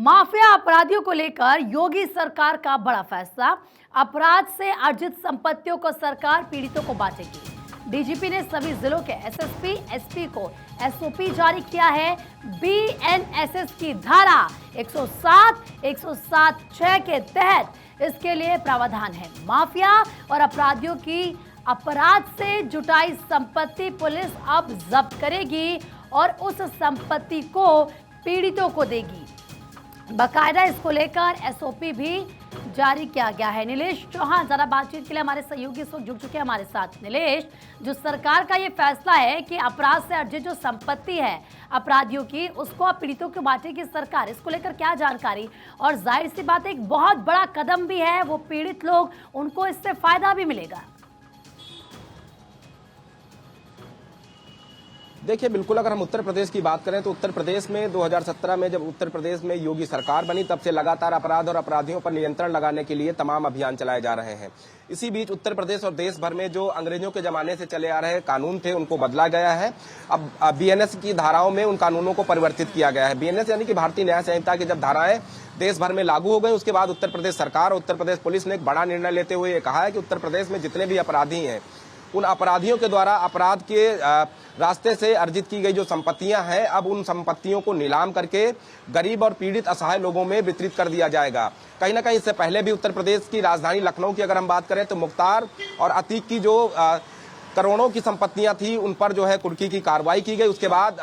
Mafia अपराधियों को लेकर योगी सरकार का बड़ा फैसला। अपराध से अर्जित संपत्तियों को सरकार पीड़ितों को बांटेगी। डीजीपी ने सभी जिलों के एसएसपी, एसपी को एसओपी जारी किया है। बीएनएसएस की धारा 107, 107(6) के तहत इसके लिए प्रावधान है। माफिया और अपराधियों की अपराध से जुटाई संपत्ति पुलिस अब जब्त करेगी और उस संपत्ति को पीड़ितों को देगी। बाकायदा इसको लेकर एसओपी भी जारी किया गया है। नीलेश चौहान जरा बातचीत के लिए हमारे सहयोगी इस वक्त जुड़ चुके हैं हमारे साथ। नीलेश, जो सरकार का ये फैसला है कि अपराध से अर्जित जो संपत्ति है अपराधियों की, उसको अब पीड़ितों को बांटेगी सरकार, इसको लेकर क्या जानकारी? और जाहिर सी बात है एक बहुत बड़ा कदम भी है, वो पीड़ित लोग, उनको इससे फायदा भी मिलेगा। देखिए, बिल्कुल अगर हम उत्तर प्रदेश की बात करें तो उत्तर प्रदेश में 2017 में जब उत्तर प्रदेश में योगी सरकार बनी तब से लगातार अपराध और अपराधियों पर नियंत्रण लगाने के लिए तमाम अभियान चलाए जा रहे हैं। इसी बीच उत्तर प्रदेश और देश भर में जो अंग्रेजों के जमाने से चले आ रहे कानून थे उनको बदला गया है। अब बीएनएस की धाराओं में उन कानूनों को परिवर्तित किया गया है। बीएनएस यानी कि भारतीय न्याय संहिता की जब धाराएं देश भर में लागू हो गई, उसके बाद उत्तर प्रदेश सरकार और उत्तर प्रदेश पुलिस ने एक बड़ा निर्णय लेते हुए कहा है कि उत्तर प्रदेश में जितने भी अपराधी हैं उन अपराधियों के द्वारा अपराध के रास्ते से अर्जित की गई जो संपत्तियां हैं, अब उन संपत्तियों को नीलाम करके गरीब और पीड़ित असहाय लोगों में वितरित कर दिया जाएगा। कहीं ना कहीं इससे पहले भी उत्तर प्रदेश की राजधानी लखनऊ की अगर हम बात करें तो मुख्तार और अतीक की जो करोड़ों की संपत्तियां थी उन पर जो है कुर्की की कार्रवाई की गई। उसके बाद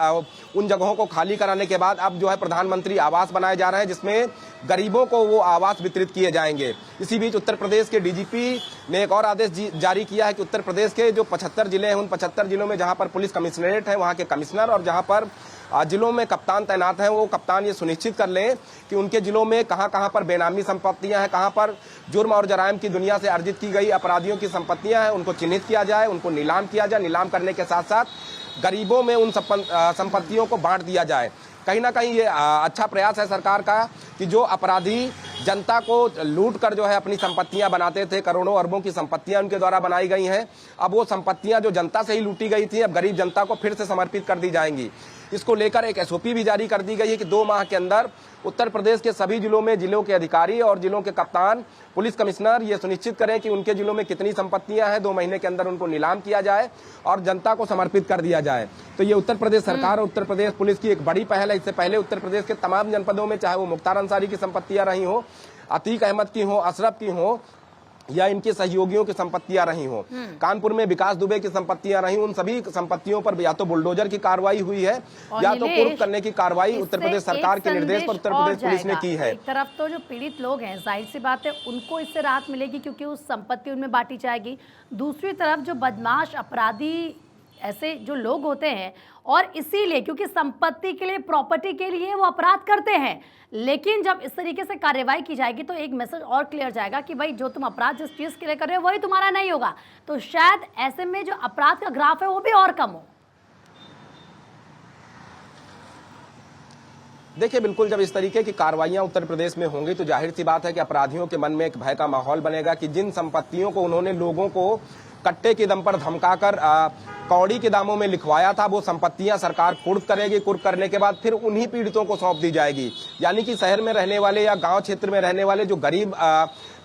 उन जगहों को खाली कराने के बाद अब जो है प्रधानमंत्री आवास बनाए जा रहे हैं जिसमें गरीबों को वो आवास वितरित किए जाएंगे। इसी बीच उत्तर प्रदेश के डीजीपी ने एक और आदेश जारी किया है कि उत्तर प्रदेश के जो 75 जिले हैं उन 75 जिलों में जहां पर पुलिस कमिश्नरेट है वहां के कमिश्नर और जहां पर जिलों में कप्तान तैनात हैं वो कप्तान ये सुनिश्चित कर लें कि उनके जिलों में कहां पर बेनामी संपत्तियां हैं, कहां पर जुर्म और जराइम की दुनिया से अर्जित की गई अपराधियों की संपत्तियां हैं, उनको चिन्हित किया जाए, उनको नीलाम किया जाए। नीलाम करने के साथ साथ गरीबों में उन संपत्तियों को बांट दिया जाए। कहीं ना कहीं ये अच्छा प्रयास है सरकार का कि जो अपराधी जनता को लूट कर जो है अपनी संपत्तियां बनाते थे, करोड़ों अरबों की संपत्तियां उनके द्वारा बनाई गई हैं, अब वो संपत्तियां जो जनता से ही लूटी गई थी अब गरीब जनता को फिर से समर्पित कर दी जाएंगी। इसको लेकर एक एसओपी भी जारी कर दी गई है कि 2 माह के अंदर उत्तर प्रदेश के सभी जिलों में जिलों के अधिकारी और जिलों के कप्तान, पुलिस कमिश्नर ये सुनिश्चित करें कि उनके जिलों में कितनी संपत्तियां हैं, 2 महीने के अंदर उनको नीलाम किया जाए और जनता को समर्पित कर दिया जाए। तो ये उत्तर प्रदेश सरकार और उत्तर प्रदेश पुलिस की एक बड़ी पहल है। इससे पहले उत्तर प्रदेश के तमाम जनपदों में चाहे वो मुख्तार अंसारी की संपत्तियां रही हो, अतीक अहमद की हो, अशरफ की हो या इनके सहयोगियों की संपत्तियां रही हो, कानपुर में विकास दुबे की संपत्तियां रही, उन सभी संपत्तियों पर या तो बुलडोजर की कार्रवाई हुई है या तो कुर्क करने की कार्रवाई उत्तर प्रदेश सरकार के निर्देश पर उत्तर प्रदेश पुलिस ने की है। एक तरफ तो जो पीड़ित लोग हैं जाहिर सी बात है उनको इससे राहत मिलेगी क्योंकि उस संपत्ति उनमें बांटी जाएगी। दूसरी तरफ जो बदमाश अपराधी ऐसे जो लोग होते हैं और इसीलिए क्योंकि संपत्ति के लिए, प्रॉपर्टी के लिए वो अपराध करते हैं, लेकिन जब इस तरीके से कार्रवाई की जाएगी तो एक मैसेज और क्लियर जाएगा कि भाई जो तुम अपराध जिस चीज के लिए कर रहे हो वही तुम्हारा नहीं होगा। तो शायद ऐसे में जो अपराध का ग्राफ है वो भी और कम हो। देखिए, बिल्कुल जब इस तरीके की कार्रवाइयां उत्तर प्रदेश में होंगी तो जाहिर सी बात है कि अपराधियों के मन में एक भय का माहौल बनेगा कि जिन संपत्तियों को उन्होंने लोगों को कट्टे के दम पर धमकाकर कौड़ी के दामों में लिखवाया था वो संपत्तियां सरकार कुर्क करेगी। कुर्क करने के बाद फिर उन्हीं पीड़ितों को सौंप दी जाएगी। यानी कि शहर में रहने वाले या गांव क्षेत्र में रहने वाले जो गरीब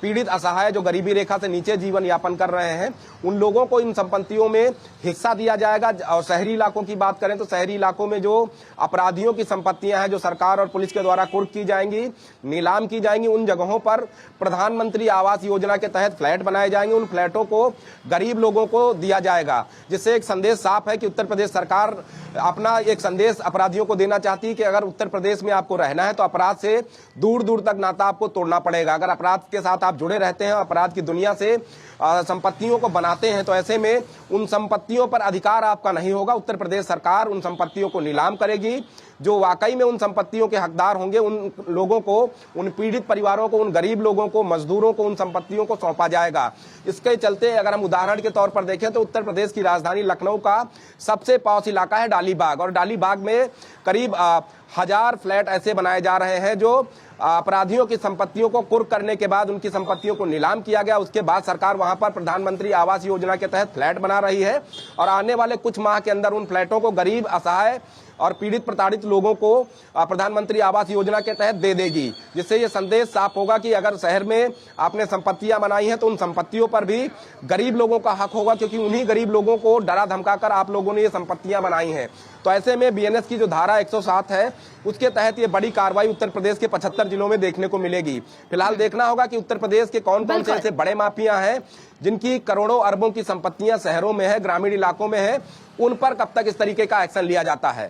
पीड़ित असहाय जो गरीबी रेखा से नीचे जीवन यापन कर रहे हैं उन लोगों को इन संपत्तियों में हिस्सा दिया जाएगा। और शहरी इलाकों की बात करें तो शहरी इलाकों में जो अपराधियों की संपत्तियां हैं जो सरकार और पुलिस के द्वारा कुर्क की जाएंगी, नीलाम की जाएंगी, उन जगहों पर प्रधानमंत्री आवास योजना के तहत फ्लैट बनाए जाएंगे। उन फ्लैटों को गरीब लोगों को दिया जाएगा, जिससे एक संदेश साफ है कि उत्तर प्रदेश सरकार अपना एक संदेश अपराधियों को देना चाहती है कि अगर उत्तर प्रदेश में आपको रहना है तो अपराध से दूर दूर तक नाता आपको तोड़ना पड़ेगा। अगर अपराध के साथ आप जुड़े रहते हैं, अपराध की दुनिया से संपत्तियों को बनाते हैं तो ऐसे में उन संपत्तियों पर अधिकार आपका नहीं होगा। उत्तर प्रदेश सरकार उन संपत्तियों को नीलाम करेगी। जो वाकई में उन संपत्तियों के हकदार होंगे उन लोगों को, उन पीड़ित परिवारों को, उन गरीब लोगों को, मजदूरों को उन संपत्तियों को सौंपा जाएगा। इसके चलते अगर हम उदाहरण के तौर पर देखें तो उत्तर प्रदेश की राजधानी लखनऊ का सबसे पॉश इलाका है डालीबाग और डालीबाग में करीब 1000 फ्लैट ऐसे बनाए जा रहे हैं जो अपराधियों की संपत्तियों को कुर्क करने के बाद उनकी संपत्तियों को नीलाम किया गया। उसके बाद सरकार वहां पर प्रधानमंत्री आवास योजना के तहत फ्लैट बना रही है और आने वाले कुछ माह के अंदर उन फ्लैटों को गरीब असहाय और पीड़ित प्रताड़ित लोगों को प्रधानमंत्री आवास योजना के तहत दे देगी, जिससे ये संदेश साफ होगा कि अगर शहर में आपने संपत्तियां बनाई हैं तो उन संपत्तियों पर भी गरीब लोगों का हक होगा, क्योंकि उन्हीं गरीब लोगों को डरा धमकाकर आप लोगों ने ये संपत्तियां बनाई हैं। तो ऐसे में बीएनएस की जो धारा 107 है उसके तहत ये बड़ी कार्रवाई उत्तर प्रदेश के 75 जिलों में देखने को मिलेगी। फिलहाल देखना होगा कि उत्तर प्रदेश के कौन कौन से ऐसे बड़े माफिया हैं जिनकी करोड़ों अरबों की संपत्तियां शहरों में है, ग्रामीण इलाकों में है, उन पर कब तक इस तरीके का एक्शन लिया जाता है।